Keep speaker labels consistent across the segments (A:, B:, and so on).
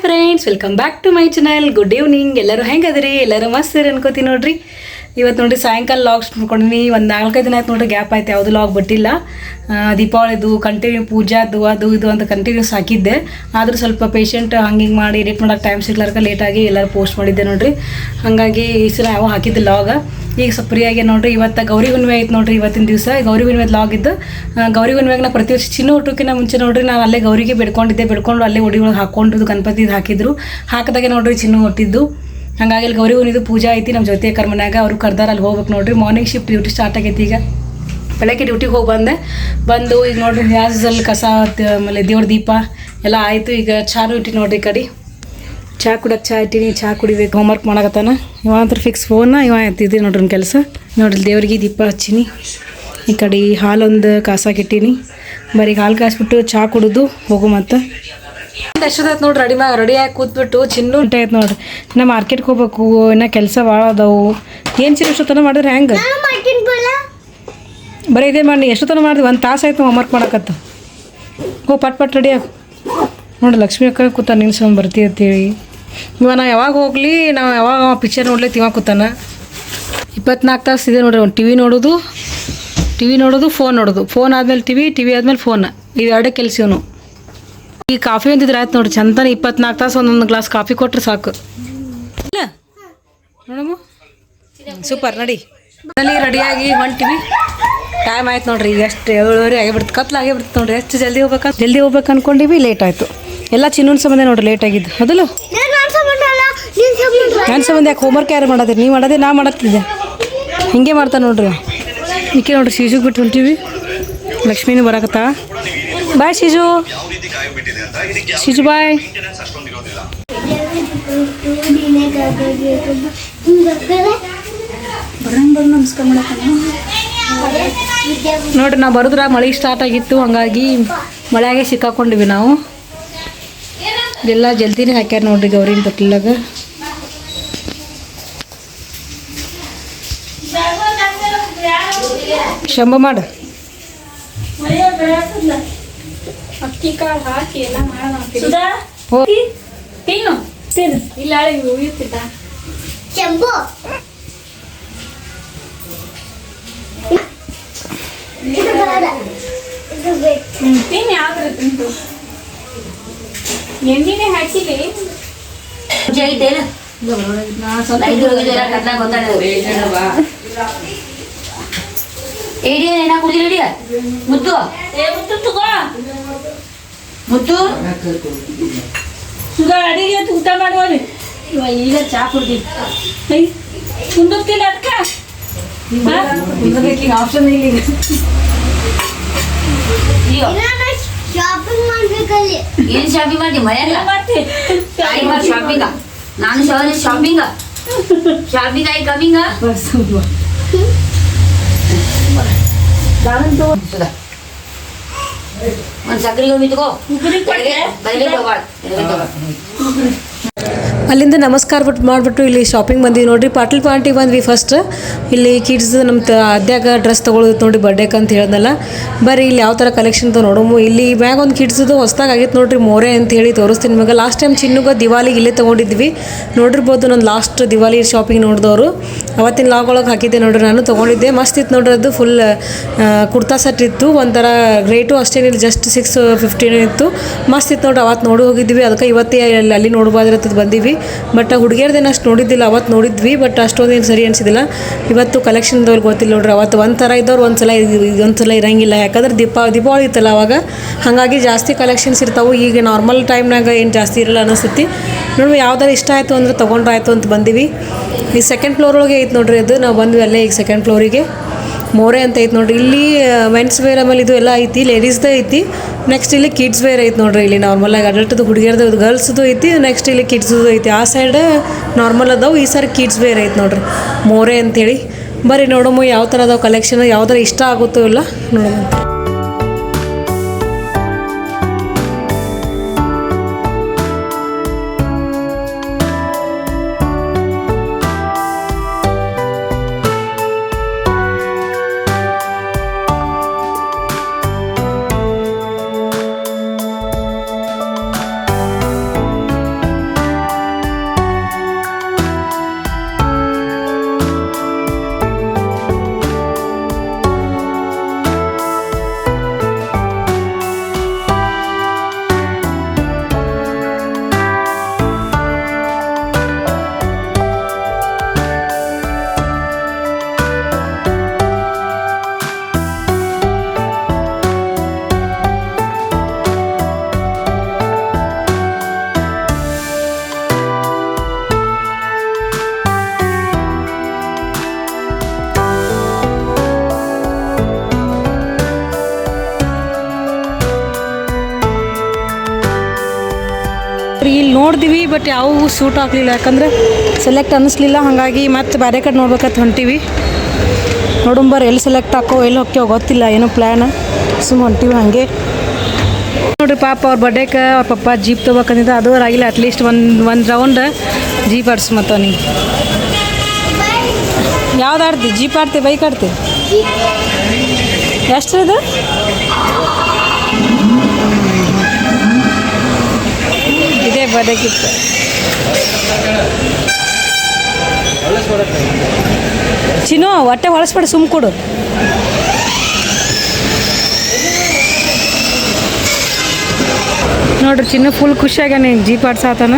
A: Friends, welcome back to my channel. Good evening. ಎಲ್ಲರೂ ಹೆಂಗದ್ರಿ? ಎಲ್ಲರೂ ಮಸ್ತ್ ಅನ್ಕೋತೀನಿ ನೋಡ್ರಿ. ಇವತ್ತು ನೋಡ್ರಿ ಸಾಯಂಕಾಲ ಲಾಗ್ಸ್ ನೋಡ್ಕೊಂಡ್ನಿ. ಒಂದು 4-5 ದಿನ ಆಯ್ತು ನೋಡ್ರಿ, ಗ್ಯಾಪ್ ಆಯ್ತು, ಯಾವುದು ಲಾಗ್ ಬಿಟ್ಟಿಲ್ಲ. ದೀಪಾವಳಿದು ಕಂಟಿನ್ಯೂ ಪೂಜಾದು ಅದು ಇದು ಅಂತ ಕಂಟಿನ್ಯೂಸ್ ಹಾಕಿದ್ದೆ. ಆದರೂ ಸ್ವಲ್ಪ ಪೇಷಂಟ್ ಹಂಗೆ ಮಾಡಿ ಎಡಿಟ್ ಮಾಡೋಕೆ ಟೈಮ್ ಸಿಗ್ಲಾರ್ಕ ಲೇಟಾಗಿ ಎಲ್ಲರೂ ಪೋಸ್ಟ್ ಮಾಡಿದ್ದೆ ನೋಡ್ರಿ. ಹಾಗಾಗಿ ಈ ಸಲ ಯಾವ ಹಾಕಿದ್ದೆ ಲಾಗ್. ಈಗ ಸ್ವಲ್ಪ ಫ್ರೀಯಾಗಿ ನೋಡ್ರಿ. ಇವತ್ತು ಗೌರಿ ಹುಣ್ಣಿಮೆ ಐತೆ ನೋಡ್ರಿ. ಇವತ್ತಿನ ದಿವಸ ಗೌರಿ ಹುಣ್ಣಿಮೆ ಲಾಗ್ ಇದ್ದು. ಗೌರಿ ಹುಣ್ಣಿಮೆಗೆ ನಾ ಪ್ರತಿ ವರ್ಷ ಚಿನ್ನ ಹುಟ್ಟೋಕ್ಕಿಂತ ಮುಂಚೆ ನೋಡ್ರಿ ನಾನು ಅಲ್ಲೇ ಗೌರಿಗೆ ಬೆಡ್ಕೊಂಡು ಅಲ್ಲೇ ಒಡಿ ಒಳಗೆ ಹಾಕ್ಕೊಂಡು ಗಣಪತಿದು ಹಾಕಿದ್ರು. ಹಾಕಿದಾಗೆ ನೋಡ್ರಿ ಚಿನ್ನ ಹುಟ್ಟಿದ್ದು. ಹಾಗಾಗಿ ಅಲ್ಲಿ ಗೌರಿ ಹುಣ್ಣಿದು ಪೂಜೆ ಐತಿ ನಮ್ಮ ಜೊತೆ ಮನ್ಯಾಗ. ಅವರು ಕರ್ದಾರ, ಅಲ್ಲಿ ಹೋಗ್ಬೇಕು ನೋಡ್ರಿ. ಮಾರ್ನಿಂಗ್ ಶಿಫ್ಟ್ ಡ್ಯೂಟಿ ಸ್ಟಾರ್ಟ್ ಆಗೈತಿ. ಈಗ ಬೆಳಗ್ಗೆ ಡ್ಯೂಟಿಗೆ ಹೋಗಿ ಬಂದು ಈಗ ನೋಡ್ರಿ ಗ್ಯಾಸಲ್ಲಿ ಕಸ ಆಮೇಲೆ ದೇವ್ರ ದೀಪ ಎಲ್ಲ ಆಯಿತು. ಈಗ ಚಾನು ಇಟ್ಟು ನೋಡ್ರಿ. ಈ ಕಡೆ ಚಹಾ ಕುಡಕ್ಕೆ ಚಹಾ ಇಟ್ಟೀನಿ. ಚಹಾ ಕುಡಿಬೇಕು. ಹೋಮ್ವರ್ಕ್ ಮಾಡಕತ್ತಾನ ಇವ ಅಂತ ಫಿಕ್ಸ್ ಫೋನ್. ಇವ ಎತ್ತಿದ್ದೆ ನೋಡ್ರಿ ನನ್ನ ಕೆಲಸ. ನೋಡ್ರಿ ದೇವ್ರಿಗೆ ದೀಪ ಹಚ್ಚೀನಿ. ಈ ಕಡೆ ಹಾಲೊಂದು ಕಾಸಾಕಿಟ್ಟೀನಿ. ಬರೀ ಹಾಲು ಕಾಯಿಸ್ಬಿಟ್ಟು ಚಹಾ ಕುಡಿದು ಹೋಗು. ಮತ್ತು ಎಷ್ಟೊತ್ತಾಯ್ತು ನೋಡ್ರಿ ರೆಡಿಯಾಗಿ ಕೂತ್ಬಿಟ್ಟು ಚಿನ್ನು ಆಯ್ತು ನೋಡ್ರಿ. ಇನ್ನು ಮಾರ್ಕೆಟ್ಗೆ ಹೋಗ್ಬೇಕು. ಇನ್ನು ಕೆಲಸ ಭಾಳ ಅದಾವು. ಏನು ಚಿನ್ನ ಎಷ್ಟೊತ್ತನ ಮಾಡಿದ್ರೆ ಹೆಂಗೆ? ಬರೀ ಇದೇ ಮಾಡಿ ಎಷ್ಟೊತ್ತನ ಮಾಡಿದ್ವಿ. 1 ತಾಸು ಆಯ್ತು ಹೋಮ್ವರ್ಕ್ ಮಾಡಕತ್ತ. ಪಟ್ ರೆಡಿಯಾಗಿ ನೋಡ್ರಿ. ಲಕ್ಷ್ಮಿ ಅಕ್ಕ ಕೂತ ನಿಲ್ಸ್ಕೊಂಡು ಬರ್ತೀವಿ ಅಂತೇಳಿ. ಇವಾಗ ನಾವು ಯಾವಾಗ ಹೋಗಲಿ, ನಾವು ಯಾವಾಗ ಪಿಕ್ಚರ್ ನೋಡ್ಲಿಕ್ಕೆ ಇವಾಗ ಕೂತಾನ. 24 ತಾಸು ಇದೆ ನೋಡ್ರಿ. ಒಂದು ಟಿ ವಿ ನೋಡೋದು, ಫೋನ್ ನೋಡೋದು. ಫೋನ್ ಆದಮೇಲೆ ಟಿ ವಿ ಆದಮೇಲೆ ಫೋನ್. ಇವೆರಡೇ ಕೆಲಸ ಇವನು. ಈ ಕಾಫಿ ಅಂತಿದ್ರೆ ಆಯ್ತು ನೋಡ್ರಿ. ಚಂದನ 24 ತಾಸು ಒಂದೊಂದು ಗ್ಲಾಸ್ ಕಾಫಿ ಕೊಟ್ರೆ ಸಾಕು. ಇಲ್ಲ ನೋಡಮ್ಮ, ಸೂಪರ್. ಅಲ್ಲಿ ರೆಡಿಯಾಗಿ ಹೊಂಟಿವಿ. ಟೈಮ್ ಆಯ್ತು ನೋಡ್ರಿ. ಈಗ ಎಷ್ಟು 7:30 ಆಗಿಬಿಡ್ತು. ಕತ್ಲಾಗಿಬಿಡ್ತು ನೋಡ್ರಿ. ಎಷ್ಟು ಜಲ್ದಿ ಹೋಗ್ಬೇಕು ಅನ್ಕೊಂಡಿವಿ. ಲೇಟ್ ಆಯಿತು. ಎಲ್ಲ ಚಿನ್ನೂನ್ ಸಂಬಂಧ ನೋಡ್ರಿ ಲೇಟ್ ಆಗಿದ್ದು. ಅದಲ್ಲ ನನ್ನ ಸಂಬಂಧ ಯಾಕೆ ಹೋಮ್ವರ್ಕ್ ಯಾರು ಮಾಡೋದ್ರಿ? ನೀವು ಮಾಡೋದೇ, ನಾ ಮಾಡತ್ತಿದ್ದೆ. ಹಿಂಗೆ ಮಾಡ್ತಾನೆ ನೋಡ್ರಿ. ಈಕೆ ನೋಡ್ರಿ ಶೀಜುಗೆ ಬಿಟ್ಟು ಹೊಂಟೀವಿ. ಲಕ್ಷ್ಮೀನೂ ಬರಾಕತ್ತಾ. ಬಾಯ್ ಶೀಜು ಬಾಯ್. ನೋಡ್ರಿ ನಾವು ಬರೋದ್ರ ಮಳೆ ಸ್ಟಾರ್ಟ್ ಆಗಿತ್ತು. ಹಂಗಾಗಿ ಮಳೆಯಾಗೆ ಸಿಕ್ಕಾಕೊಂಡಿವಿ ನಾವು. ಎಲ್ಲ ಜಲ್ದಿನೇ ಹಾಕ್ಯಾರ ನೋಡ್ರಿ ಗೌರಿನ ತೊಟ್ಲಾಗ. ಶಂಭ ಮಾಡು. ಅಕ್ಕಿ ಕಾಳು ಹಾಕಿ ಎಲ್ಲ ಮಾಡೋಣ. ಇಲ್ಲ ಉಳಿಯುತ್ತಿದ್ದ ಕೆಂಪು ಯಾವ್ದು ಎಣ್ಣಿನೇ ಹಾಕಿಲಿ.
B: ಮುತ್ತು ಸುಧಾ ಅಡಿಗೆ ಊಟ ಮಾಡುವರಿ. ಈಗ ಚಾ ಕುಡ್ತೀವಿ. ಕುಂದಿರ್ತಿಲ್ಲ ಅದಕ್ಕ
A: ಕುಂದಬೇಕೀಗ. ಆಪ್ಷನ್ ಇಲ್ಲ.
B: ಶಾಪಿಂಗ್ ಮಾಡ್ಬೇಕಲ್ಲಿ. ಏನ್ ಶಾಪಿಂಗ್ ಮಾಡಿ? ಮನೆಯಲ್ಲ ಮಾಡ್ತೀವಿ ಶಾಪಿಂಗ. ನಾನು ಶಾಪಿಂಗ ಆಗಿ ಕಮಿಂಗ. ಒಂದು ಸಕ್ಕರೆ ಹೋಗಿ ತಗೋ.
A: ಅಲ್ಲಿಂದ ನಮಸ್ಕಾರ ಮಾಡಿಬಿಟ್ಟು ಇಲ್ಲಿ ಶಾಪಿಂಗ್ ಬಂದ್ವಿ ನೋಡ್ರಿ. ಪಾಟೀಲ್ ಪಾಯಿಂಟಿಗೆ ಬಂದ್ವಿ ಫಸ್ಟ್. ಇಲ್ಲಿ ಕಿಡ್ಸ್ ನಮ್ಮ ಅದ್ಯಾಗ ಡ್ರೆಸ್ ತೊಗೊಳೋದು ನೋಡಿ ಬರ್ಡೇಕ್ ಅಂತ ಹೇಳ್ದಲ್ಲ. ಬರ್ರಿ ಇಲ್ಲಿ ಯಾವ ಥರ ಕಲೆಕ್ಷನ್ ನೋಡೋಮು. ಇಲ್ಲಿ ಮ್ಯಾಗ ಒಂದು ಕಿಡ್ಸ್ದು ಹೊಸ್ದಾಗಿ ಆಗೈತೆ ನೋಡ್ರಿ. ಮೋರೆ ಅಂತ ಹೇಳಿ ತೋರಿಸ್ತೀನಿ ನಿಮಗೆ. ಲಾಸ್ಟ್ ಟೈಮ್ ಚಿನ್ನುಗ ದಿವಾಲಿಗೆ ಇಲ್ಲೇ ತೊಗೊಂಡಿದ್ವಿ. ನೋಡಿರ್ಬೋದು ನಾನು ಲಾಸ್ಟ್ ದಿವಾಲಿ ಶಾಪಿಂಗ್ ನೋಡಿದವರು. ಅವತ್ತಿನ ಲಾಗ್ ಒಳಗೆ ಹಾಕಿದ್ದೆ ನೋಡ್ರಿ. ನಾನು ತೊಗೊಂಡಿದ್ದೆ. ಮಸ್ತ್ ಇತ್ತು ನೋಡ್ರಿ. ಅದು ಫುಲ್ ಕುರ್ತಾ ಸೆಟ್ ಇತ್ತು. ಒಂಥರ ರೇಟು ಅಷ್ಟೇನಿಲ್ಲ, ಜಸ್ಟ್ 650 ಇತ್ತು. ಮಸ್ತ್ ಇತ್ತು ನೋಡ್ರಿ. ಅವತ್ತು ನೋಡಿ ಹೋಗಿದ್ವಿ. ಅದಕ್ಕೆ ಇವತ್ತೇ ಅಲ್ಲಿ ನೋಡ್ಬೋದಿರತ್ತದು ಬಂದೀವಿ. ಬಟ್ ಹುಡುಗಿಯರ್ದೇನು ಅಷ್ಟು ನೋಡಿದ್ದಿಲ್ಲ. ಅವತ್ತು ನೋಡಿದ್ವಿ, ಬಟ್ ಅಷ್ಟೊಂದೇನು ಸರಿ ಅನಿಸಿದಿಲ್ಲ. ಇವತ್ತು ಕಲೆಕ್ಷನ್ದವ್ರು ಗೊತ್ತಿಲ್ಲ ನೋಡ್ರಿ. ಅವತ್ತು ಒಂಥರ ಇದ್ದವ್ರು ಒಂದ್ಸಲ ಇರಂಗಿಲ್ಲ. ಯಾಕಂದ್ರೆ ದೀಪಾವಳಿ ಇತ್ತಲ್ಲ ಅವಾಗ. ಹಾಗಾಗಿ ಜಾಸ್ತಿ ಕಲೆಕ್ಷನ್ಸ್ ಇರ್ತಾವೆ. ಈಗ ನಾರ್ಮಲ್ ಟೈಮ್ನಾಗ ಏನು ಜಾಸ್ತಿ ಇರಲ್ಲ ಅನಿಸ್ತೈತಿ. ನೋಡ್ರಿ ಯಾವ್ದಾರು ಇಷ್ಟ ಆಯಿತು ಅಂದ್ರೆ ತೊಗೊಂಡ್ರಾಯ್ತು ಅಂತ ಬಂದೀವಿ. ಈ 2nd ಫ್ಲೋರ್ ಒಳಗೆ ಐತೆ ನೋಡ್ರಿ ಅದು. ನಾವು ಬಂದ್ವಿ ಅಲ್ಲೇ ಈಗ 2nd ಫ್ಲೋರಿಗೆ. ಮೋರೆ ಅಂತ ಐತೆ ನೋಡ್ರಿ. ಇಲ್ಲಿ ಮೆನ್ಸ್ ವೇರ್ ಆಮೇಲೆ ಇದು ಎಲ್ಲ ಐತಿ. ಲೇಡೀಸ್ದು ಐತಿ. ನೆಕ್ಸ್ಟ್ ಇಲ್ಲಿ ಕಿಡ್ಸ್ ವೇರ್ ಐತೆ ನೋಡ್ರಿ. ಇಲ್ಲಿ ನಾರ್ಮಲಾಗಿ ಅಡಲ್ಟ್ದು ಹುಡುಗಿಯರ್ದು ಗರ್ಲ್ಸ್ದು ಐತಿ. ನೆಕ್ಸ್ಟ್ ಇಲ್ಲಿ ಕಿಡ್ಸ್ದು ಐತಿ. ಆ ಸೈಡ್ ನಾರ್ಮಲ್ ಅದಾವೆ. ಈ ಸರಿ ಕಿಡ್ಸ್ ವೇರ್ ಐತೆ ನೋಡ್ರಿ. ಮೋರೆ ಅಂತೇಳಿ. ಬರ್ರಿ ನೋಡೋಮು ಯಾವ ಥರ ಅದಾವೆ ಕಲೆಕ್ಷನ್. ಯಾವ್ದಾರ ಇಷ್ಟ ಆಗುತ್ತೋ ಇಲ್ಲ ನೋಡೋಣ. ನೋಡಿದ್ವಿ ಬಟ್ ಯಾವ ಸೂಟ್ ಆಗಲಿಲ್ಲ, ಯಾಕಂದ್ರೆ ಸೆಲೆಕ್ಟ್ ಅನ್ನಿಸ್ಲಿಲ್ಲ. ಹಾಗಾಗಿ ಮತ್ತೆ ಬೇರೆ ಕಡೆ ನೋಡ್ಬೇಕಂತ ಹೊಂಟೀವಿ. ನೋಡುಂಬರ್ ಎಲ್ಲಿ ಸೆಲೆಕ್ಟ್ ಹಾಕೋ ಎಲ್ಲಿ ಹೋಗ್ಯೋ ಗೊತ್ತಿಲ್ಲ, ಏನೋ ಪ್ಲ್ಯಾನ್ ಸುಮ್ಮ ಹೊಂಟೀವಿ ಹಾಗೆ. ನೋಡಿರಿ ಪಾಪ ಅವ್ರ ಬರ್ಡೇಗೆ ಅವ್ರ ಪಪ್ಪ ಜೀಪ್ ತೊಗೋಬೇಕಂದಿದ್ದ, ಅದು ಆಗಿಲ್ಲ. ಅಟ್ಲೀಸ್ಟ್ ಒಂದು ರೌಂಡ್ ಜೀಪ್ ಆಡ್ಸ್ ಮತ್ತು ನೀವು ಯಾವ್ದು ಆಡ್ತಿ? Jeep ಆಡ್ತಿ bike ಆಡ್ತಿ? ಎಷ್ಟು ಇದು? ಇದೇ ಬರ್ಡೇ ಗಿಫ್ಟ್. ಚಿನ್ನು ಹೊಟ್ಟೆ ಹೊಳಸ್ಬೇಡ, ಸುಮ್ಮ ಕೊಡು. ನೋಡ್ರಿ ಚಿನ್ನು ಫುಲ್ ಖುಷಿಯಾಗ್ಯಾನ, ಈಗ ಜೀಪ್ ಆಡ್ಸಾತಾನ.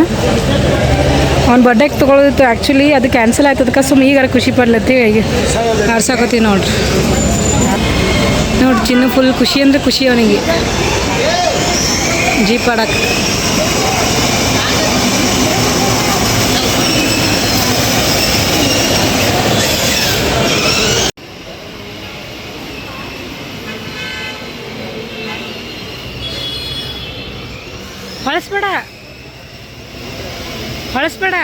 A: ಅವ್ನ ಬರ್ಡೇಗೆ ತೊಗೊಳೋದಿತ್ತು ಆ್ಯಕ್ಚುಲಿ, ಅದು ಕ್ಯಾನ್ಸಲ್ ಆಯ್ತು. ಅದಕ್ಕೆ ಸುಮ್ಮ ಈಗ ಖುಷಿ ಪಡ್ಲತ್ತೀವಿ, ಈಗ ಆಡ್ಸಾಕತ್ತೀವಿ ನೋಡ್ರಿ. ನೋಡ್ರಿ ಚಿನ್ನು ಫುಲ್ ಖುಷಿ ಅಂದರೆ ಖುಷಿ ಅವನಿಗೆ ಜೀಪ್ ಆಡಕ್ಕೆ. ಹೊಳಸ್ಬೇಡ ಹೊಳಸ್ಬೇಡ.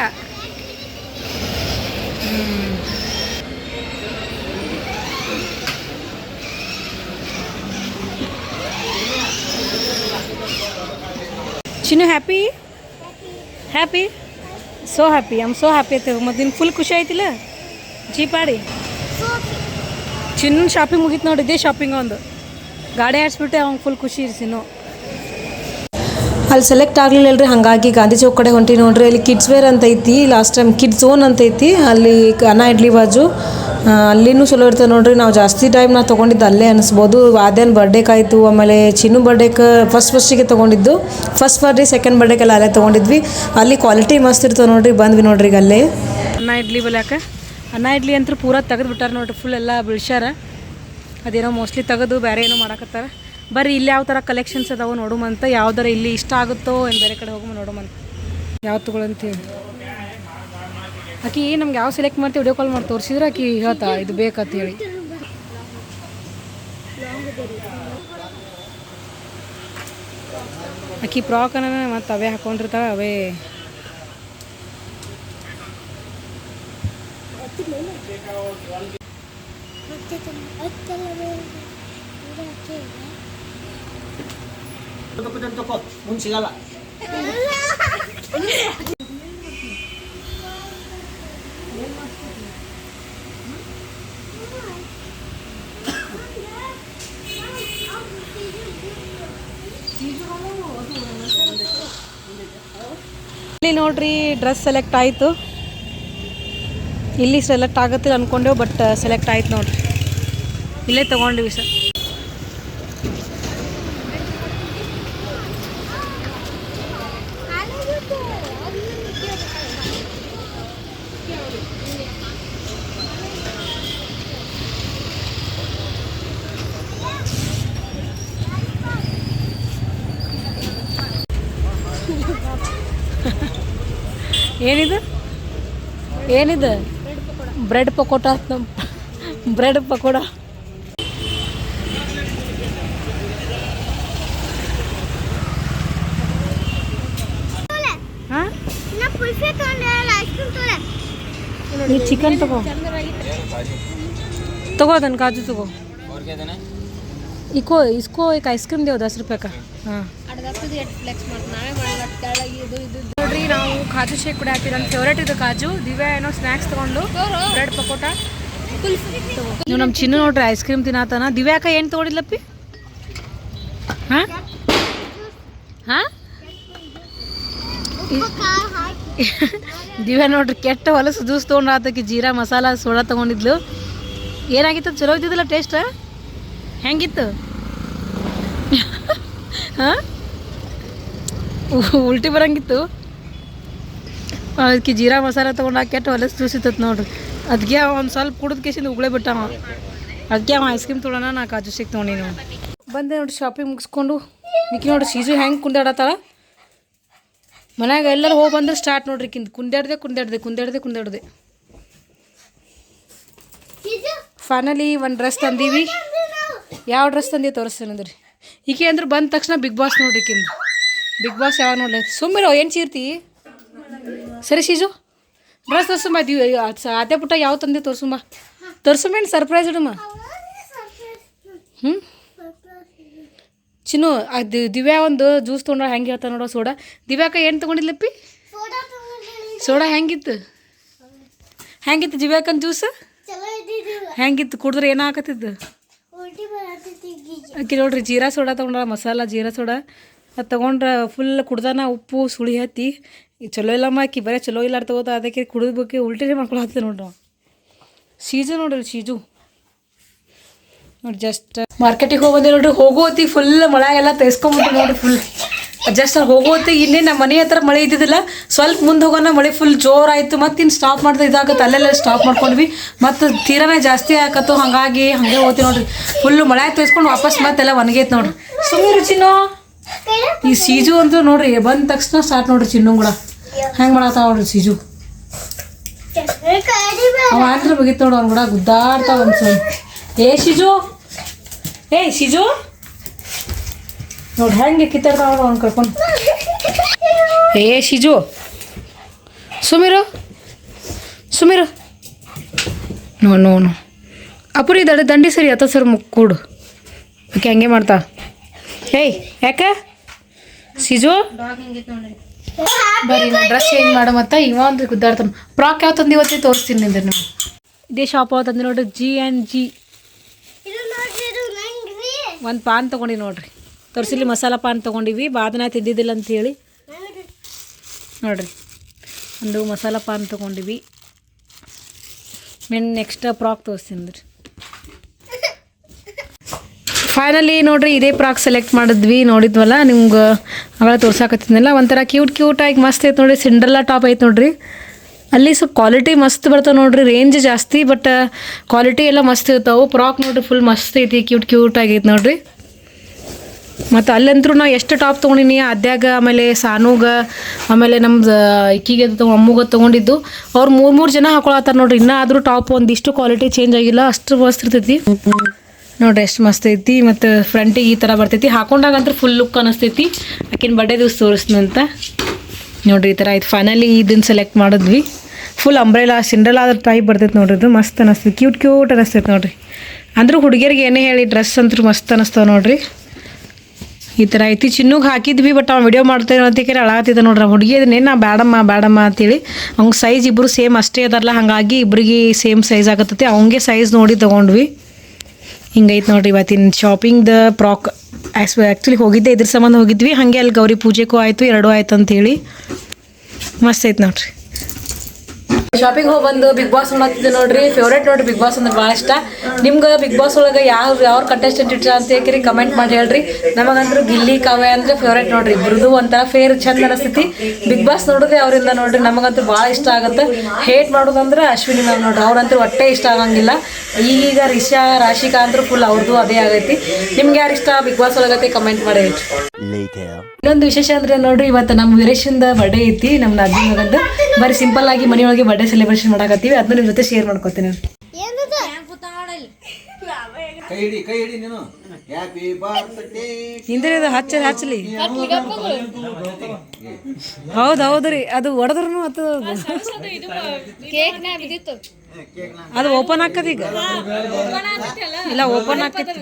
A: Chinnu happy happy so happy, I am so happy ಐತೆ. ಮತ್ತು ನಿನ್ನ ಫುಲ್ ಖುಷಿ ಆಯ್ತಿಲ್ಲ ಜೀಪ್ ಆಡಿ? ಚಿನ್ನ ಶಾಪಿಂಗ್ ಮುಗೀತು ನೋಡಿ, ಇದೇ ಶಾಪಿಂಗ್ ಒಂದು ಗಾಡಿ ಆಡಿಸ್ಬಿಟ್ಟೆ, ಅವ್ನು ಫುಲ್ ಖುಷಿ ಇರ್ಸಿನ್ನು. ಅಲ್ಲಿ ಸೆಲೆಕ್ಟ್ ಆಗಲಿಲ್ಲ ಅಲ್ರಿ, ಹಾಗಾಗಿ ಗಾಂಧಿ ಚೌಕ್ ಕಡೆ ಹೊಂಟಿ ನೋಡ್ರಿ. ಅಲ್ಲಿ ಕಿಡ್ಸ್ ವೇರ್ ಅಂತ ಐತಿ, ಲಾಸ್ಟ್ ಟೈಮ್ ಕಿಡ್ಸ್ ಝೋನ್ ಅಂತ ಐತಿ, ಅಲ್ಲಿ ಅನ್ನ ಇಡ್ಲಿ ಬಾಜು ಅಲ್ಲಿನೂ ಚಲೋ ಇರ್ತದೆ ನೋಡ್ರಿ. ನಾವು ಜಾಸ್ತಿ ಟೈಮ್ ನಾವು ತೊಗೊಂಡಿದ್ದು ಅಲ್ಲೇ ಅನಿಸ್ಬೋದು. ಆದ್ಯಾನ ಬರ್ಡೇಕಾಯಿತು, ಆಮೇಲೆ ಚಿನ್ನು ಬರ್ಡೇಗೆ ಫಸ್ಟಿಗೆ ತೊಗೊಂಡಿದ್ದು, ಫಸ್ಟ್ ಬರ್ಡೇ ಸೆಕೆಂಡ್ ಬರ್ಡೇಗೆಲ್ಲ ಅಲ್ಲೇ ತೊಗೊಂಡಿದ್ವಿ. ಅಲ್ಲಿ ಕ್ವಾಲಿಟಿ ಮಸ್ತ್ ಇರ್ತದೆ ನೋಡ್ರಿ. ಬಂದ್ವಿ ನೋಡ್ರಿ ಈಗ ಅಲ್ಲೇ ಅನ್ನ ಇಡ್ಲಿ ಬಲ್ಯಾಕ. ಅನ್ನ ಇಡ್ಲಿ ಅಂತೂ ಪೂರ ತೆಗೆದು ಬಿಟ್ಟಾರ ನೋಡ್ರಿ, ಫುಲ್ ಎಲ್ಲ ಬಿಳ್ಸ್ಯಾರ. ಅದೇನೋ ಮೋಸ್ಟ್ಲಿ ತೆಗೆದು ಬೇರೆ ಏನೋ ಮಾಡಕತ್ತಾರ. ಬರ್ರಿ ಇಲ್ಲಿ ಯಾವ ಥರ ಕಲೆಕ್ಷನ್ಸ್ ಅದಾವೆ ನೋಡುಮಂತ, ಯಾವ್ದಾರ ಇಲ್ಲಿ ಇಷ್ಟ ಆಗುತ್ತೋ ಏನು ಬೇರೆ ಕಡೆ ಹೋಗೋ ನೋಡುಮಂತ, ಯಾವ್ದು ತೊಗೊಳಂತೇಳಿ. ಆಕಿ ನಮ್ಗೆ ಯಾವ ಸೆಲೆಕ್ಟ್ ಮಾಡ್ತೀವಿ ವಿಡಿಯೋ ಕಾಲ್ ಮಾಡಿ ತೋರಿಸಿದ್ರೆ ಆಕಿ ಹೇಳ್ತಾ ಇದು ಬೇಕಂತ ಹೇಳಿ. ಆಕಿ ಫ್ರಾಕನ ಮತ್ತು ಅವೇ ಹಾಕೊಂಡಿರ್ತಾವೆ, ಅವೇ
C: ಮುಂದೆ ಸಿಗಲ್ಲ.
A: ಇಲ್ಲಿ ನೋಡ್ರಿ ಡ್ರೆಸ್ ಸೆಲೆಕ್ಟ್ ಆಯಿತು. ಇಲ್ಲಿ ಸೆಲೆಕ್ಟ್ ಆಗುತ್ತಿಲ್ಲ ಅಂದ್ಕೊಂಡೆವು, ಬಟ್ ಸೆಲೆಕ್ಟ್ ಆಯ್ತು ನೋಡ್ರಿ. ಇಲ್ಲೇ ತೊಗೊಂಡಿವಿ ಸರ್. ಏನಿದು ಏನಿದು? ಬ್ರೆಡ್ ಪಕೋಡ. ಬ್ರೆಡ್ ಪಕೋಡ ಹಾಂ, ಈ ಚಿಕನ್ ತಗೋ ಅದನ್ನು ಕಾಜು ತಗೋ. इसको एक आइसक्रीम देव 10 रुपये का. ಹಾಂ ನೋಡ್ರಿ, ನಾವು ಕಾಜು ಶೇಕ್ ಕೂಡ ಹಾಕ್ತೀವಿ. ನನ್ನ ಫೇವ್ರೇಟ್ ಇದು ಕಾಜು. ದಿವ್ಯಾ ಏನೋ ಸ್ನ್ಯಾಕ್ಸ್ ತೊಗೊಂಡು ಬ್ರೆಡ್ ಪಕೋಟ. ನೀವು ನಮ್ಮ ಚಿನ್ನು ನೋಡ್ರಿ ಐಸ್ ಕ್ರೀಮ್ ತಿನ್ನತಾನ. ದಿವ್ಯಾಕ ಏನು ತೊಗೊಂಡಿಲ್ಲಪ್ಪಿ? ಹಾಂ ಹಾಂ ದಿವ್ಯಾ ನೋಡ್ರಿ ಕೆಟ್ಟ ಹೊಲಸು ಜ್ಯೂಸ್ ತೊಗೊಂಡು ಆತಕ್ಕೆ ಜೀರಾ ಮಸಾಲ ಸೋಡಾ ತೊಗೊಂಡಿದ್ಲು. ಏನಾಗಿತ್ತು? ಚಲೋ ಇದ್ದಿದ್ದಿಲ್ಲ ಟೇಸ್ಟ್? ಹೆಂಗಿತ್ತು? ಹಾಂ ಉಲ್ಟಿ ಬರಂಗಿತ್ತು. ಅದಕ್ಕೆ ಜೀರಾ ಮಸಾಲ ತೊಗೊಂಡು ಹಾಕ್ಯಾಟ ಹೊಲಸು ಜ್ಯೂಸಿತ್ತು ನೋಡ್ರಿ. ಅದಕ್ಕೆ ಒಂದು ಸ್ವಲ್ಪ ಕುಡಿದ ಕೇಸಿಂದ ಉಗುಳೇ ಬಿಟ್ಟಾವ. ಅದಕ್ಕೆ ಅವ ಐಸ್ ಕ್ರೀಮ್ ತೊಗೊಳೋಣ, ನಾ ಕಾಜು ಶೇಕ್ ತೊಗೊಂಡಿ. ನಾವು ಬಂದೆ ನೋಡಿ ಶಾಪಿಂಗ್ ಮುಗಿಸ್ಕೊಂಡು. ಈಕಿ ನೋಡಿ ಶೀಜು ಹೆಂಗೆ ಕುಂದಾಡತ್ತಾಳ. ಮನ್ಯಾಗ ಎಲ್ಲರೂ ಹೋಗಿ ಬಂದ್ರೆ ಸ್ಟಾರ್ಟ್ ನೋಡ್ರಿ ಕುಂದಾಡ್ದೆ. ಫೈನಲಿ ಒಂದು ಡ್ರೆಸ್ ತಂದೀವಿ. ಯಾವ ಡ್ರೆಸ್ ತಂದೀವಿ ತೋರಿಸ್ತೇನೆ ಅಂದ್ರಿ. ಈಕೆ ಅಂದ್ರೆ ಬಂದ ತಕ್ಷಣ ಬಿಗ್ ಬಾಸ್ ನೋಡ್ರಿ. ಬಿಗ್ ಬಾಸ್ ಯಾವಾಗ ನೋಡ್ಲಿ ಸುಮ್ಮನೆ ಏನು ಚೀರ್ತಿ ಸರಿ ಶೀಜು ಡ್ರೆಸ್ ತೋರ್ಸುಂಬ ಅದೇ ಪುಟ್ಟ ಯಾವ ತಂದೆ ತೋರ್ಸುಂಬ ತೋರ್ಸುಂಬೇನು ಸರ್ಪ್ರೈಸ್ ಇಡಮ್ಮ ಹ್ಞೂ ಚಿನ್ನು ಅದು ದಿವ್ಯಾ ಒಂದು ಜ್ಯೂಸ್ ತೊಗೊಂಡ್ರೆ ಹೆಂಗೆ ಹೇಳ್ತಾ ನೋಡೋ ಸೋಡಾ ದಿವ್ಯಾಕ ಏನು ತೊಗೊಂಡಿಲ್ಲಪ್ಪಿ ಸೋಡಾ ಹೆಂಗಿತ್ತು ದಿವ್ಯಾಕನ್ ಜ್ಯೂಸ್ ಹೆಂಗಿತ್ತು ಕುಡಿದ್ರೆ ಏನಾಗತ್ತಿದ್ದು ಆಕೆ ನೋಡ್ರಿ ಜೀರಾ ಸೋಡಾ ತೊಗೊಂಡ್ರ ಮಸಾಲ ಜೀರಾ ಸೋಡಾ ಅದು ತೊಗೊಂಡ್ರೆ ಫುಲ್ ಕುಡ್ದಾನ ಉಪ್ಪು ಸುಳಿ ಹತ್ತಿ ಚಲೋ ಇಲ್ಲಮ್ಮ ಆಕಿ ಬರೀ ಚಲೋ ಇಲ್ಲ ತಗೋತ ಅದಕ್ಕೆ ಕುಡಿದ್ಬೇಕು ಉಲ್ಟಿನೇ ಮಾಡ್ಕೊಳತ್ತೆ ನೋಡ್ರಿ ಶೀಜು ನೋಡ್ರಿ ಶೀಜು ನೋಡಿ ಜಸ್ಟ್ ಮಾರ್ಕೆಟಿಗೆ ಹೋಗೋದೆ ನೋಡ್ರಿ ಹೋಗೋತಿ ಫುಲ್ ಮಳೆಗೆಲ್ಲ ತೆಗೆಸ್ಕೊಂಬಿಟ್ಟು ನೋಡ್ರಿ ಫುಲ್ ಜಸ್ಟ್ ಅಲ್ಲಿ ಹೋಗೋತಿ ಇನ್ನೇ ನಮ್ಮ ಮನೆ ಹತ್ರ ಮಳೆ ಇದ್ದಿದ್ದಿಲ್ಲ ಸ್ವಲ್ಪ ಮುಂದೆ ಹೋಗೋಣ ಮಳೆ ಫುಲ್ ಜೋರಾಯಿತು ಮತ್ತು ಇನ್ನು ಸ್ಟಾಪ್ ಮಾಡ್ತಾ ಇದಾಗತ್ತೆ ಅಲ್ಲೆಲ್ಲ ಸ್ಟಾಪ್ ಮಾಡ್ಕೊಂಡ್ವಿ ಮತ್ತು ತೀರಾನೇ ಜಾಸ್ತಿ ಆಕತ್ತು ಹಾಗಾಗಿ ಹಾಗೆ ಹೋಗ್ತೀವಿ ನೋಡ್ರಿ ಫುಲ್ಲು ಮಳೆ ತೆಗೆಸ್ಕೊಂಡು ವಾಪಸ್ ಮತ್ತೆಲ್ಲ ಒಣಗೈತೆ ನೋಡ್ರಿ ಸುಮ್ಮನೆ ಚಿನ್ನು ಈ ಸೀಜು ಅಂತೂ ನೋಡ್ರಿ ಬಂದ ತಕ್ಷಣ ಸ್ಟಾರ್ಟ್ ನೋಡ್ರಿ ಚಿನ್ನು ಕೂಡ ಹೆಂಗೆ ಮಾಡತ್ತಾವ ನೋಡ್ರಿ ಸೀಜು ಅವ ಅಂದ್ರೆ ಮುಗಿತು ನೋಡು ಅವ್ನು ಕೂಡ ಗುದ್ದಾಡ್ತಾವ ಒಂದು ಶೀಜು ಶೀಜು ನೋಡಿ ಹೆಂಗೆ ಕಿತ್ತಾಡ್ತಾವ ಅವ್ನು ಕರ್ಕೊಂಡು ಶೀಜು ಸುಮಿರು ನೋ ಅಪುರಿ ದಂಡಿ ಸರಿ ಅತ್ತ ಸರ್ ಕೂಡು ಓಕೆ ಹಂಗೆ ಮಾಡ್ತಾ ಯಾಕೆ ಶೀಜು ಬರೀ ಡ್ರೆಸ್ ಚೇಂಜ್ ಮಾಡೋ ಮತ್ತು ಇವ ಅಂದ್ರೆ ಗುದ್ದಾಡ್ತಾನೆ ಫ್ರಾಕ್ ಯಾವ ತಂದು ಇವತ್ತೇ ತೋರಿಸ್ತೀನಿ ನಿಂದ್ರೆ ನೀವು ಇದೇ ಶಾಪ್ ಯಾವ ತಂದು ನೋಡ್ರಿ G&G ಒಂದು ಪಾನ್ ತೊಗೊಂಡಿ ನೋಡ್ರಿ ತೋರಿಸಿಲಿ ಮಸಾಲ ಪಾನ್ ತೊಗೊಂಡಿವಿ ಬಾದನ ತಿದ್ದಿದ್ದಿಲ್ಲ ಅಂಥೇಳಿ ನೋಡ್ರಿ ಒಂದು ಮಸಾಲ ಪಾನ್ ತೊಗೊಂಡಿವಿ ನೆಕ್ಸ್ಟ್ ಫ್ರಾಕ್ ತೋರಿಸ್ತೀನಿ ರೀ ಫೈನಲಿ ನೋಡ್ರಿ ಇದೇ ಫ್ರಾಕ್ ಸೆಲೆಕ್ಟ್ ಮಾಡಿದ್ವಿ ನೋಡಿದ್ವಲ್ಲ ನಿಮ್ಗೆ ಅವಾಗ ತೋರ್ಸಾಕತ್ತಿದ್ನಲ್ಲ ಒಂಥರ ಕ್ಯೂಟಾಗಿ ಮಸ್ತ್ ಐತೆ ನೋಡ್ರಿ ಸಿಂಡ್ರೆಲ್ಲಾ ಟಾಪ್ ಐತೆ ನೋಡ್ರಿ ಅಲ್ಲಿ ಸ್ವಲ್ಪ ಕ್ವಾಲಿಟಿ ಮಸ್ತ್ ಬರ್ತಾವೆ ನೋಡ್ರಿ ರೇಂಜ್ ಜಾಸ್ತಿ ಬಟ್ ಕ್ವಾಲಿಟಿ ಎಲ್ಲ ಮಸ್ತ್ ಇರ್ತಾವೆ ಫ್ರಾಕ್ ನೋಡ್ರಿ ಫುಲ್ ಮಸ್ತ್ ಐತಿ ಕ್ಯೂಟ್ ಆಗೈತೆ ನೋಡ್ರಿ ಮತ್ತು ಅಲ್ಲಂತರೂ ನಾ ಎಷ್ಟು ಟಾಪ್ ತೊಗೊಂಡಿನಿ ಅದ್ಯಾಗ ಆಮೇಲೆ ಸಾನುಗೆ ಆಮೇಲೆ ನಮ್ದು ಇಕ್ಕಿಗೆ ಅಮ್ಮುಗೆ ತೊಗೊಂಡಿದ್ದು ಅವ್ರು ಮೂರು ಜನ ಹಾಕೊಳತ್ತಾರ ನೋಡ್ರಿ ಇನ್ನೂ ಆದರೂ ಟಾಪ್ ಒಂದಿಷ್ಟು ಕ್ವಾಲಿಟಿ ಚೇಂಜ್ ಆಗಿಲ್ಲ ಅಷ್ಟು ಮಸ್ತ್ ಇರ್ತೈತಿ ನೋಡ್ರಿ ಎಷ್ಟು ಮಸ್ತ್ ಐತಿ ಮತ್ತು ಫ್ರಂಟಿಗೆ ಈ ಥರ ಬರ್ತೈತಿ ಹಾಕೊಂಡಾಗಂತೂ ಫುಲ್ ಲುಕ್ ಅನ್ನಿಸ್ತೈತಿ ಆಕಿನ ಬರ್ಡೇ ದಿವಸ ತೋರಿಸ್ನಂತ ನೋಡ್ರಿ ಈ ಥರ ಆಯ್ತು ಫೈನಲಿ ಇದನ್ನು ಸೆಲೆಕ್ಟ್ ಮಾಡಿದ್ವಿ ಫುಲ್ ಅಂಬ್ರೆಲಾ ಸಿಂಡ್ರೆಲಾ ಟೈಪ್ ಬರ್ತೈತೆ ನೋಡ್ರಿ ಇದು ಮಸ್ತ್ ಅನ್ನಿಸ್ತೈತಿ ಕ್ಯೂಟ್ ಅನ್ನಿಸ್ತೈತೆ ನೋಡ್ರಿ ಅಂದರೂ ಹುಡುಗಿಯರಿಗೆ ಏನೇ ಹೇಳಿ ಡ್ರೆಸ್ ಅಂತೂ ಮಸ್ತ್ ಅನ್ನಿಸ್ತಾವೆ ನೋಡ್ರಿ ಈ ಥರ ಐತಿ ಚಿನ್ನುಗೆ ಹಾಕಿದ್ವಿ ಬಟ್ ಅವ್ನು ವಿಡಿಯೋ ಮಾಡ್ತೇವೆ ಅಂತೇಳಿ ಅಳಾತಿದ್ದ ನೋಡ್ರಿ ಹುಡುಗಿ ಅದನ್ನೇ ನಾ ಬೇಡಮ್ಮ ಅಂತೇಳಿ ಅವ್ಗೆ ಸೈಜ್ ಇಬ್ಬರು ಸೇಮ್ ಅಷ್ಟೇ ಅದಾರಲ್ಲ ಹಾಗಾಗಿ ಇಬ್ಬರಿಗೆ ಸೇಮ್ ಸೈಜ್ ಆಗತ್ತೈತಿ ಅವಂಗೆ ಸೈಜ್ ನೋಡಿ ತೊಗೊಂಡ್ವಿ ಹಿಂಗೈತೆ ನೋಡ್ರಿ ಇವತ್ತಿನ ಶಾಪಿಂಗ್ದ ಫ್ರಾಕ್ ಆ್ಯಕ್ಚುಲಿ ಹೋಗಿದ್ದೆ ಇದ್ರ ಸಂಬಂಧ ಹೋಗಿದ್ವಿ ಹಾಗೆ ಅಲ್ಲಿ ಗೌರಿ ಪೂಜೆಗೂ ಆಯಿತು ಎರಡೂ ಆಯ್ತು ಅಂತೇಳಿ ಮಸ್ತ್ ಐತೆ ನೋಡ್ರಿ ಶಾಪಿಂಗ್ ಹೋಗಿ ಬಂದು ಬಿಗ್ ಬಾಸ್ ನೋಡತ್ತಿದ್ದೆ ನೋಡ್ರಿ ಫೇವ್ರೇಟ್ ನೋಡ್ರಿ ಬಿಗ್ ಬಾಸ್ ಅಂದ್ರೆ ಭಾಳ ಇಷ್ಟ ನಿಮ್ಗೆ ಬಿಗ್ ಬಾಸ್ ಒಳಗೆ ಯಾವ ಕಂಟೆಸ್ಟೆಂಟ್ ಇಟ್ಟ ಅಂತ ಹೇಳಿ ಕಮೆಂಟ್ ಮಾಡಿ ಹೇಳ್ರಿ ನಮಗಂದ್ರೆ ಗಿಲ್ಲಿ ಕಾವ್ಯ ಅಂದ್ರೆ ಫೇವ್ರೇಟ್ ನೋಡ್ರಿ ಇಬ್ರದ್ದು ಒಂಥರ ಫೇರ್ ಚಂದ ಅನಿಸ್ತೈತಿ ಬಿಗ್ ಬಾಸ್ ನೋಡಿದ್ರೆ ಅವರಿಂದ ನೋಡ್ರಿ ನಮಗಂತೂ ಭಾಳ ಇಷ್ಟ ಆಗುತ್ತೆ ಹೇಟ್ ಮಾಡೋದಂದ್ರೆ ಅಶ್ವಿನಿ ಮ್ಯಾಮ್ ನೋಡ್ರಿ ಅವ್ರಂತೂ ಒಟ್ಟೆ ಇಷ್ಟ ಆಗಂಗಿಲ್ಲ ಈಗ ರಿಷಾ ರಾಶಿಕಾ ಅಂದ್ರೂ ಫುಲ್ ಅವ್ರದ್ದು ಅದೇ ಆಗೈತಿ ನಿಮ್ಗೆ ಯಾರು ಇಷ್ಟ ಬಿಗ್ ಬಾಸ್ ಒಳಗೈತಿ ಕಮೆಂಟ್ ಮಾಡಿ ಇನ್ನೊಂದು ವಿಶೇಷ ಅಂದ್ರೆ ನೋಡ್ರಿ ಇವತ್ತು ನಮ್ಮ ವೀರೇಶಂದ ಬರ್ಡೇ ಐತಿ ನಮ್ಮ ನಾದಿನ ಮಗಂದು ಬರೀ ಸಿಂಪಲ್ ಆಗಿ ಮನೆಯೊಳಗೆ ಬರ್ಡೇ ಸೆಲೆಬ್ರೇಷನ್ ಮಾಡಕತ್ತೀವಿ ಅದನ್ನ ನಿಮ್ಮ ಜೊತೆ ಶೇರ್ ಮಾಡ್ಕೊತೀನಿ ಹಿಂದೆ ಹಚ್ಚಲಿ ಹೌದ್ರಿ ಅದು ಹೊಡೆದ್ರು ಅದು ಓಪನ್ ಹಾಕದ ಈಗ ಇಲ್ಲ ಓಪನ್ ಹಾಕತಿ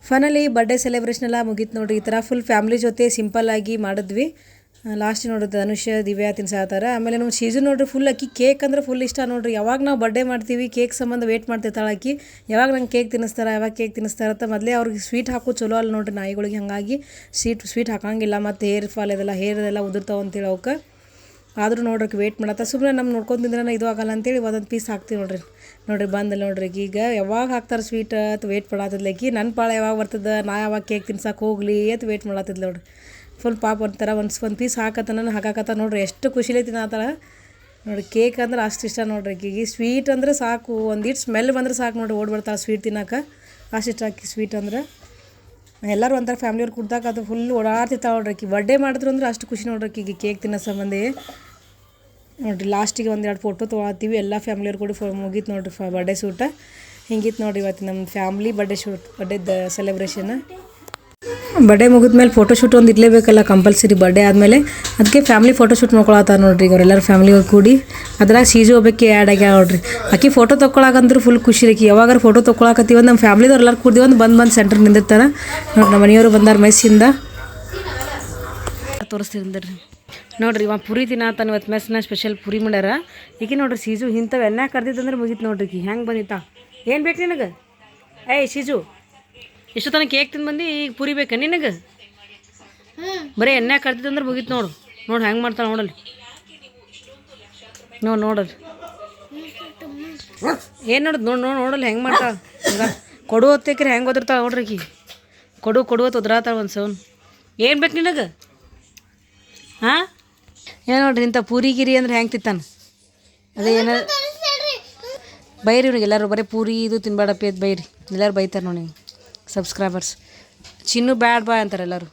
A: ಫೈನಲಿ ಬರ್ಡೇ ಸೆಲೆಬ್ರೇಷನ್ ಎಲ್ಲ ಮುಗೀತು ನೋಡ್ರಿ. ಈ ಥರ ಫುಲ್ ಫ್ಯಾಮ್ಲಿ ಜೊತೆ ಸಿಂಪಲ್ಲಾಗಿ ಮಾಡಿದ್ವಿ. ಲಾಸ್ಟ್ ನೋಡ್ರಿ ಧನುಷ್ ದಿವ್ಯಾ ತಿನ್ಸಾತಾರ. ಆಮೇಲೆ ನಾವು ಶೀಜು ನೋಡ್ರಿ ಫುಲ್ ಅಕ್ಕಿ ಕೇಕ್ ಅಂದ್ರೆ ಫುಲ್ ಇಷ್ಟ ನೋಡ್ರಿ. ಯಾವಾಗ ನಾವು ಬರ್ಡೇ ಮಾಡ್ತೀವಿ ಕೇಕ್ ಸಂಬಂಧ ವೇಟ್ ಮಾಡ್ತಿರ್ತಾಳೆ ಆಕಿ, ಯಾವಾಗ ನಂಗೆ ಕೇಕ್ ತಿನ್ನಿಸ್ತಾರೆ ಅಂತ ಮೊದಲೇ ಅವ್ರಿಗೆ ಸ್ವೀಟ್ ಹಾಕು ಚಲೋ ಅಲ್ಲ ನೋಡ್ರಿ ನಾಯಿಗಳಿಗೆ. ಹಾಗಾಗಿ ಸ್ವೀಟ್ ಹಾಕಂಗಿಲ್ಲ, ಮತ್ತು ಹೇರ್ ಫಾಲ್ ಇದೆಲ್ಲ ಹೇರ್ದೆಲ್ಲ ಉದುರ್ತಾವ ಅಂತೇಳಿ ಅವಕ್ಕೆ. ಆದರೂ ನೋಡ್ರಿ ವೇಟ್ ಮಾಡತ್ತ, ಸುಮ್ಮನೆ ನಮ್ಮ ನೋಡ್ಕೊಂತಿದ್ರೆ ಇದು ಆಗಲ್ಲ ಅಂತೇಳಿ ಒಂದೊಂದು ಪೀಸ್ ಹಾಕ್ತೀವಿ ನೋಡ್ರಿ ಬಂದು ನೋಡ್ರಿ. ಈಗ ಯಾವಾಗ ಹಾಕ್ತಾರೆ ಸ್ವೀಟ್ ಅಂತ ವೇಟ್ ಮಾಡತ್ತಿದ್ಲಕ್ಕಿ. ನನ್ನ ಪಾಳ ಯಾವಾಗ ಬರ್ತದೆ, ನಾ ಯಾವಾಗ ಕೇಕ್ ತಿನ್ಸಕ್ಕೆ ಹೋಗ್ಲಿ ಅಂತ ವೇಟ್ ಮಾಡತ್ತಿದ್ಲು ನೋಡ್ರಿ. ಫುಲ್ ಪಾಪ ಒಂಥರ ಒಂದು ಪೀಸ್ ಹಾಕತ್ತಾನ ಹಾಕಾಕತ್ತ ನೋಡ್ರಿ. ಎಷ್ಟು ಖುಷಿಲೇ ತಿನ್ನತ್ತಾಳ ನೋಡ್ರಿ. ಕೇಕ್ ಅಂದ್ರೆ ಅಷ್ಟು ಇಷ್ಟ ನೋಡ್ರಿ ಆಕಿಗೆ. ಸ್ವೀಟ್ ಅಂದ್ರೆ ಸಾಕು, ಒಂದಿಟ್ಟು ಸ್ಮೆಲ್ ಬಂದ್ರೆ ಸಾಕು ನೋಡ್ರಿ, ಓಡ್ಬಿಡ್ತಾಳೆ ಸ್ವೀಟ್ ತಿನ್ನಕ್ಕೆ. ಅಷ್ಟು ಇಷ್ಟ ಆಕಿ ಸ್ವೀಟ್ ಅಂದ್ರೆ. ಎಲ್ಲರೂ ಒಂಥರ ಫ್ಯಾಮ್ಲಿಯವ್ರು ಕುಡ್ದಾಗ ಅದು ಫುಲ್ ಓಡಾಡ್ತಿರ್ತಾವೆ ನೋಡ್ರಿ. ಆಕಿ ಬರ್ಡೇ ಮಾಡಿದ್ರು ಅಂದ್ರೆ ಅಷ್ಟು ಖುಷಿ ನೋಡ್ರಿ ಆಕಿಗೆ ಕೇಕ್ ತಿನ್ನೋ ಸಂಬಂಧಿ ನೋಡ್ರಿ. ಲಾಸ್ಟಿಗೆ ಒಂದೆರಡು ಫೋಟೋ ತೊಗೊಳತ್ತೀವಿ ಎಲ್ಲ ಫ್ಯಾಮ್ಲಿಯವ್ರು ಕೂಡ ಮುಗೀತು ನೋಡ್ರಿ ಬರ್ಡೇ ಶೂಟ. ಹಿಂಗಿತ್ತು ನೋಡ್ರಿ ಇವತ್ತು ನಮ್ಮ ಫ್ಯಾಮ್ಲಿ ಬರ್ಡೇದ ಸೆಲೆಬ್ರೇಷನ್. ಬರ್ಡೇ ಮುಗಿದ್ಮೇಲೆ ಫೋಟೋಶೂಟ್ ಒಂದು ಇರಲೇಬೇಕಲ್ಲ ಕಂಪಲ್ಸರಿ ಬರ್ಡೇ ಆದಮೇಲೆ. ಅದಕ್ಕೆ ಫ್ಯಾಮ್ಲಿ ಫೋಟೋಶೂಟ್ ಮಾಡ್ಕೊಳತ್ತಾರೆ ನೋಡ್ರಿ ಈಗ ಅವರೆಲ್ಲರೂ ಫ್ಯಾಮ್ಲಿಯವ್ರು ಕೂಡಿ. ಅದ್ರಾಗ ಸೀಜು ಹೋಗ್ಬೇಕು ಆ್ಯಡ್ ಆಗ್ಯಾವ ನೋಡ್ರಿ. ಆಕಿ ಫೋಟೋ ತೊಗೊಳಕಂದ್ರೆ ಫುಲ್ ಖುಷಿ ರೀ. ಯಾವಾಗಾರ ಫೋಟೋ ತೊಗೊಳಕತ್ತೀವಿ ನಮ್ಮ ಫ್ಯಾಮ್ಲಿದವ್ರು ಎಲ್ಲರೂ ಕೂಡಿ ಬಂದು ಸೆಂಟ್ರ್ ನಿಂದಿರ್ತಾರೆ ನೋಡ್ರಿ. ನಮ್ಮ ಮನೆಯವರು ಬಂದಾರ ಮೆಸ್ಸಿಂದ ತೋರಿಸ್ತಿರ್ರಿ ನೋಡ್ರಿ. ಇವ ಪುರಿ ತಿನ್ನತ್ತಾನ ಇವತ್ತು ಮೆಸ್ನ ಸ್ಪೆಷಲ್ ಪುರಿ ಮಾಡ್ಯಾರ. ಈಗ ನೋಡ್ರಿ ಸೀಜು ಇಂಥವು ಎಣ್ಣೆ ಕರ್ದಿತ್ತಂದ್ರೆ ಮುಗೀತು ನೋಡ್ರಿ. ಈಗ ಹೆಂಗೆ ಬಂದಿತ್ತಾ, ಏನು ಬೇಕು ನಿನಗೆ? ಏಯ್ ಸೀಜು, ಎಷ್ಟು ತನಕ ಕೇಕ್ ತಿಂದು ಬಂದು ಈಗ ಪುರಿ ಬೇಕಾ ನಿನಗೆ? ಬರೀ ಎಣ್ಣೆ ಕರ್ದಿತ್ತಂದ್ರೆ ಮುಗೀತು ನೋಡಿ ಹೆಂಗೆ ಮಾಡ್ತಾಳೆ ನೋಡಲ್ಲಿ. ನೋಡಲ್ಲಿ ಏನು ನೋಡಲ್ಲಿ ಹೆಂಗೆ ಮಾಡ್ತಾಳೆ. ಹಂಗೆ ಕೊಡು ಹೊತ್ತೇಕ್ರಿ ಹೆಂಗೆ ಓದಿರ್ತಾಳೆ ನೋಡ್ರಿ ಆಕಿ. ಕೊಡು ಒದ್ರಾತಾಳೆ ಒಂದು ಸೌನ್. ಏನು ಬೇಕು ನಿನಗೆ? ಹಾಂ ಏನು ನೋಡ್ರಿ ಇಂಥ ಪೂರಿ ಗಿರಿ ಅಂದ್ರೆ ಹೆಂಗೆ ತಿಂತಾನೆ. ಅದೇ ಏನ ಬೈರಿ ಇವ್ರಿಗೆ ಎಲ್ಲರೂ ಬರೀ ಪೂರಿ ಇದು ತಿನ್ಬೇಡಪ್ಪಿ ಅದು ಬೈರಿ. ಎಲ್ಲರೂ ಬೈತಾರೆ ನೋಡಿ ಸಬ್ಸ್ಕ್ರೈಬರ್ಸ್. ಚಿನ್ನು ಬ್ಯಾಡ್ ಬಾಯ್ ಅಂತಾರೆ ಎಲ್ಲರೂ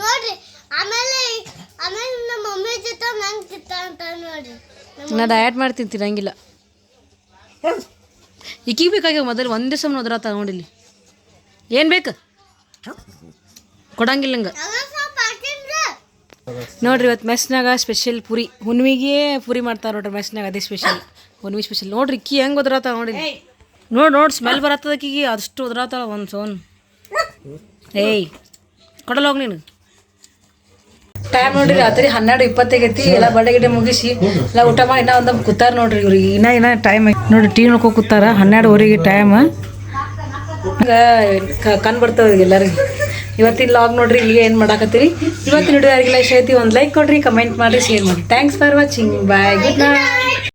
C: ನೋಡ್ರಿ. ಆಮೇಲೆ ನಮ್ಮ ಮಮ್ಮಿ ಜೊತೆ ನಂಗೆ ತಿಂತ ನೋಡ್ರಿ.
A: ನಾ ಡಯಟ್ ಮಾಡಿ ತಿಂತೀರಂಗಿಲ್ಲ. ಈಕಿಗೆ ಬೇಕಾಗ್ಯಾವ ಮೊದಲು ಒಂದೇ ಸಮಯ ಓದ್ರಾತ ನೋಡಿಲ್ಲಿ. ಏನು ಬೇಕು ಕೊಡಂಗಿಲ್ಲ ಹಂಗೆ ನೋಡ್ರಿ. ಇವತ್ತು ಮೆಸ್ನಾಗ ಸ್ಪೆಷಲ್ ಪುರಿ, ಹುಣ್ಣಿಗೆ ಪುರಿ ಮಾಡ್ತಾರೆ ನೋಡ್ರಿ ಮೆಸ್ನಾಗ. ಅದೇ ಸ್ಪೆಷಲ್ ಹುಣ್ಣಿಮೆ ಸ್ಪೆಷಲ್ ನೋಡ್ರಿ. ಇಕ್ಕಿ ಹೆಂಗೆ ಓದ್ರಾತಾಳ ನೋಡಿ. ನೋಡಿ ಸ್ಮೆಲ್ ಬರತ್ತದ ಅಕ್ಕಿಗೆ, ಅಷ್ಟು ಓದ್ರಾತಾಳ ಒಂದು ಸೋನ್. ಏಯ್ ಕೊಡಲ್ಲ ಹೋಗಿ ನೀನು. ಟೈಮ್ ನೋಡ್ರಿ ರಾತ್ರಿ 12:20 ಆಗೈತಿ. ಎಲ್ಲ ಬರ್ಡೇ ಮುಗಿಸಿ ಎಲ್ಲ ಊಟ ಮಾಡಿ ಇನ್ನೂ ಒಂದು ಕೂತಾರ ನೋಡ್ರಿ. ಇವ್ರಿಗೆ ಇನ್ನೂ ಟೈಮ್ ಐತಿ ನೋಡ್ರಿ. ಟೀ ನೋಡ್ಕೊ ಕೂತಾರ. 12:15 ಟೈಮ್. ಕಣ್ ಬರ್ತವೆ ಎಲ್ಲರಿಗೆ. ಇವತ್ತಿನ ಲಾಗ್ ನೋಡ್ರಿ ಇಲ್ಲಿ ಏನು ಮಾಡಾಕತ್ತೀರಿ. ಇವತ್ತಿನ ವಿಡಿಯೋ ಯಾರಿಗೆಲ್ಲ ಇಷ್ಟ ಐತಿ ಒಂದು ಲೈಕ್ ಕೊಡ್ರಿ, ಕಮೆಂಟ್ ಮಾಡಿರಿ, ಶೇರ್ ಮಾಡಿ. Thanks for watching. Bye, good night.